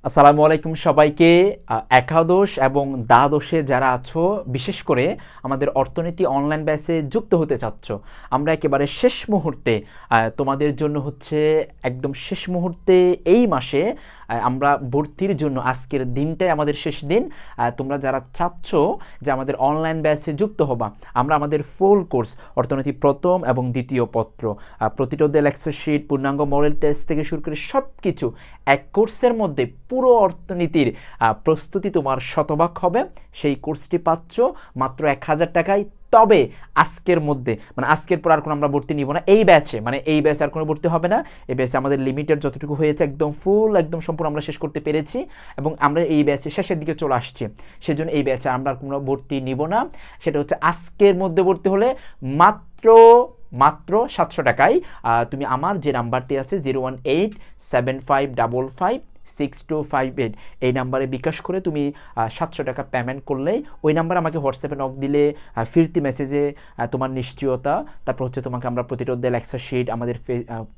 আসসালামু আলাইকুম সবাইকে। একাদশ এবং দ্বাদশে যারা আছো, বিশেষ করে আমাদের অর্থনীতি অনলাইন ব্যাচে যুক্ত হতে চাচ্ছ, আমরা একেবারে শেষ মুহূর্তে তোমাদের জন্য হচ্ছে একদম শেষ মুহূর্তে এই মাসে আমরা ভর্তির জন্য আজকের দিনটাই আমাদের শেষ দিন। তোমরা যারা চাচ্ছ যে আমাদের অনলাইন ব্যাচে যুক্ত হবা, আমরা আমাদের ফুল কোর্স অর্থনীতি প্রথম এবং দ্বিতীয় পত্র, প্রতিটা অধ্যায়ের লেকচার শিট, পূর্ণাঙ্গ মডেল টেস্ট থেকে শুরু করে সব কিছু এক কোর্সের মধ্যে পুরো অর্থনীতির প্রস্তুতি তোমার শতভাগ হবে। সেই কোর্সটি পাচ্ছ মাত্র 1000 টাকায়। তবে আজকের মধ্যে, মানে আজকের পর আর কোনো আমরা ভর্তি নিব না এই ব্যাচে, মানে এই ব্যাচে আর কোনো ভর্তি হবে না। এই ব্যাচে আমাদের লিমিটেড যতটুকু হয়েছে একদম ফুল, একদম সম্পূর্ণ আমরা শেষ করতে পেরেছি এবং আমরা এই ব্যাচে শেষের দিকে চলে আসছি। সেজন্য এই ব্যাচে আমরা আর কোনো ভর্তি নিব না। সেটা হচ্ছে আজকের মধ্যে ভর্তি হলে মাত্র মাত্র 700 টাকায় তুমি আমার যে নাম্বারটি আছে 01875556258 এই নাম্বারে বিকাশ করে তুমি 700 টাকা পেমেন্ট করলেই ওই নাম্বারে আমাকে হোয়াটসঅ্যাপে নক দিলে ফিরতি মেসেজে তোমার নিশ্চয়তা, তারপর হচ্ছে তোমাকে আমরা প্রতিটা অধ্যায় লেকচার শিট, আমাদের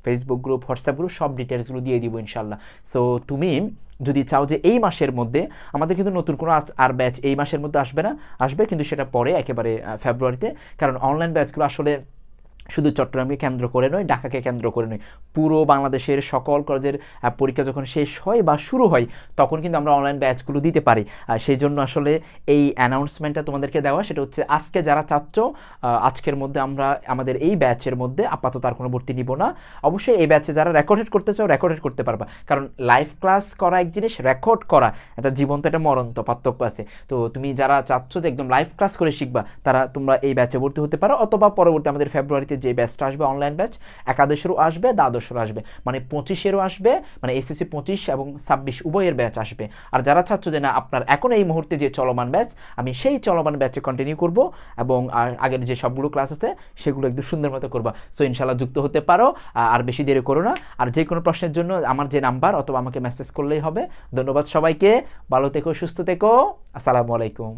ফেসবুক গ্রুপ, হোয়াটসঅ্যাপ গ্রুপ সব ডিটেলসগুলো দিয়ে দিব ইনশাল্লাহ। সো তুমি যদি চাও যে এই মাসের মধ্যে, আমাদের কিন্তু নতুন কোনো আর ব্যাচ এই মাসের মধ্যে আসবে না, আসবে কিন্তু সেটা পরে একেবারে ফেব্রুয়ারিতে। কারণ অনলাইন ব্যাচগুলো আসলে শুধু চট্টগ্রামকে কেন্দ্র করে নয়, ঢাকাকে কেন্দ্র করে নয়, পুরো বাংলাদেশের সকল কলেজের পরীক্ষা যখন শেষ হয় বা শুরু হয় তখন কিন্তু আমরা অনলাইন ব্যাচগুলো দিতে পারি। সেই জন্য আসলে এই অ্যানাউন্সমেন্টটা তোমাদেরকে দেওয়া। সেটা হচ্ছে আজকে যারা চাচ্ছ আজকের মধ্যে আমরা আমাদের এই ব্যাচের মধ্যে আপাতত আর কোনো ভর্তি নিব না। অবশ্যই এই ব্যাচে যারা রেকর্ডেড করতে চাও রেকর্ডেড করতে পারবা, কারণ লাইভ ক্লাস করা এক জিনিস, রেকর্ড করা একটা জীবন্ত, একটা মরন্ত পার্থক্য আছে। তো তুমি যারা চাচ্ছ যে একদম লাইভ ক্লাস করে শিখবা, তোমরা এই ব্যাচে ভর্তি হতে পারো, অথবা পরবর্তী আমাদের ফেব্রুয়ারিতে যে ব্যাচটা আসবে অনলাইন ব্যাচ, একাদশেরও আসবে, দ্বাদশেরও আসবে, মানে 25-এরও আসবে, মানে এসএসসি 25 এবং 26 উভয়ের ব্যাচ আসবে। আর যারা চাচ্ছ যে না আপনার এখন এই মুহূর্তে যে চলমান ব্যাচ, আমি সেই চলমান ব্যাচে কন্টিনিউ করব এবং আগের যে সবগুলো ক্লাস আছে সেগুলো একদম সুন্দর মতো করবা। সো ইনশাল্লাহ যুক্ত হতে পারো, আর বেশি দেরি করো না। আর যে কোনো প্রশ্নের জন্য আমার যে নাম্বার অথবা আমাকে মেসেজ করলেই হবে। ধন্যবাদ সবাইকে, ভালো থেকো, সুস্থ থেকো, আসসালামু আলাইকুম।